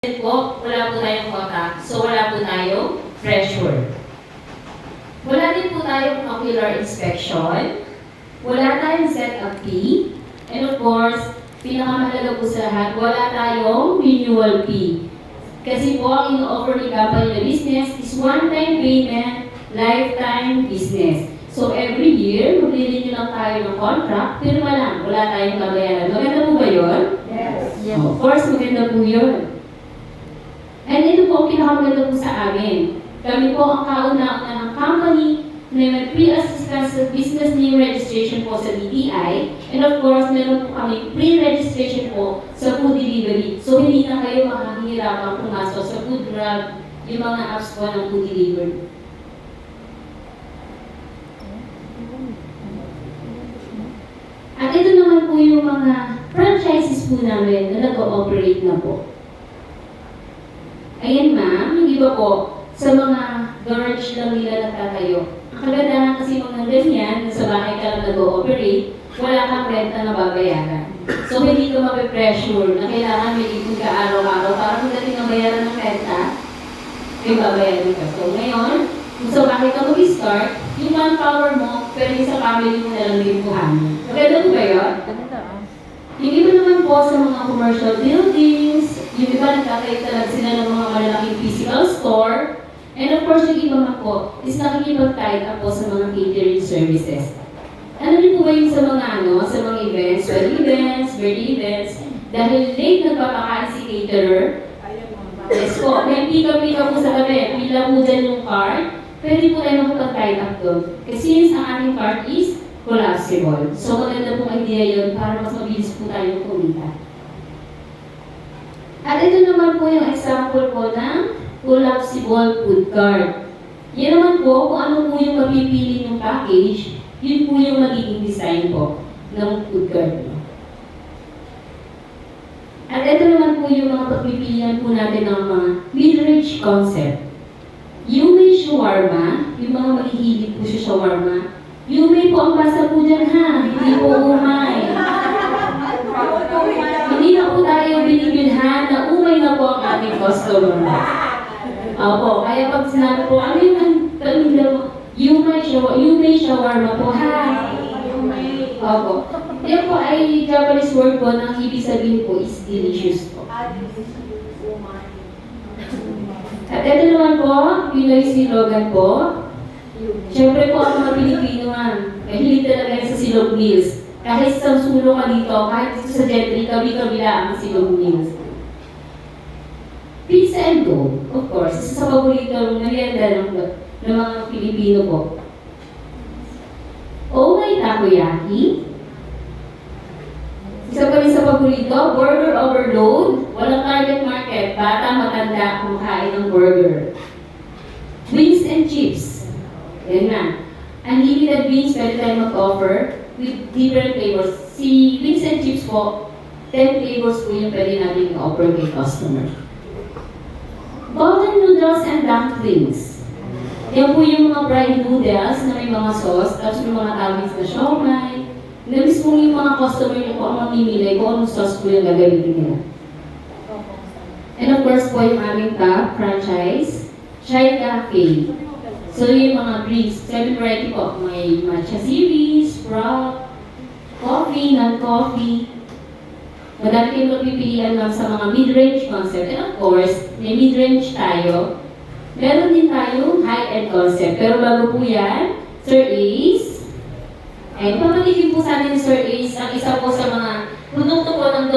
po, wala po tayong quota, so wala po tayong pressure. Wala din po tayong ocular inspection, wala tayong set-up fee, and of course, pinakamahalaga po sa lahat, wala tayong renewal fee. Kasi po, ang ino-offer ni company na business is one-time payment, lifetime business. So every year, mag-renew lang tayo ng contract, pero lang, wala tayong babayaran. Maganda po ba yun? Yes. Of course, maganda po yun. And ito po ang pinakamaganda po sa amin. Kami po ang kauna-una ng company na may pre-assistance sa business name registration po sa DTI. And of course, meron po kami pre-registration po sa food delivery. So hindi na kayo makahihirapang pumasok sa food grab, yung mga apps po ng food delivery. At ito naman po yung mga franchises po namin na nag-ooperate na po. Ayan ma'am, yung iba po, sa mga garage lang nila nagtatayo. Ang kagandahan kasi mga ganyan, sa bahay ka lang nag-ooperate, wala kang renta na babayaran. So hindi ka mape-pressure na kailangan may ipon ka araw-araw para kung dating ang bayaran ng renta, may babayaran ka. So ngayon, kung sa bahay ka mag-start, yung manpower mo, pero yung sa family mo na lang din buhanin. Maganda po ba yun? Yung iba naman po sa mga commercial buildings, yung iba nagtatayo talaga sila ng mga malalaking physical store, and of course yung iba naman po is nakikipag-tie up po sa mga catering services. Ano rin po ba yung sa mga sa mga events, birthday events, dahil late nagpapakain si caterer, yes po, may pika-pika po sa gabi, pila po dyan yung card, pwede po tayo makapag-tie up doon. Kasi since ang ating card is collapsible. So maganda pong idea yun para mas mabilis po tayo kumita. At ito naman po yung example po ng collapsible food cart. Yan naman po kung ano po yung mapipili ng package, yun po yung magiging design po ng food cart. At ito naman po yung mga pagpipilian po natin ng mga mid-range concept. Yume shawarma, yung mga mahihilig po sa shawarma, Yume po ang basa po dyan ha, hindi po umay. Hindi na po tayo binibidhan na umay na po ang ating customer. Opo, kaya pag sinabi po, ano yung tanong Yume shawarma po ha. Opo. Yan po ay Japanese word po na ibig sabihin po is delicious po. At ito naman po, Pinoy slogan po. Siyempre po ang mga Pilipino mahilig talaga yan sa silog meals. Kahit sa sulo ka dito, kahit dito sa Gentry, kabi-kabila ang silog meals. Pizza and Go, of course, isa sa paborito merienda ng mga Pilipino po. Omai Takoyaki. Isa pa rin sa paborito, Burger Overload. Walang target market, bata, matanda, kumakain ng burger. Wings and Chips. Yan na. Unlimited wings, pwede tayo mag-offer with different flavors. Si wings and chips po, 10 flavors po yung pwede natin i-offer kay customer. Golden noodles and dumplings. Yan po yung mga fried noodles na may mga sauce, tapos may mga toppings na siomai. Na mismo yung mga customer nyo po ang mamimili kung anong sauce po yung gagamitin nila. And of course po yung aming top franchise, Chai Cafe. So yung mga drinks, 7 variety po. May matcha series, sprout, coffee, non-coffee. Madami kayong mapipilian lang sa mga mid-range concept. And of course, may mid-range tayo. Meron din tayong high-end concept. Pero bago po yan, Sir Ace. And papatigin po sa atin ni Sir Ace ang isa po sa mga produkto po ng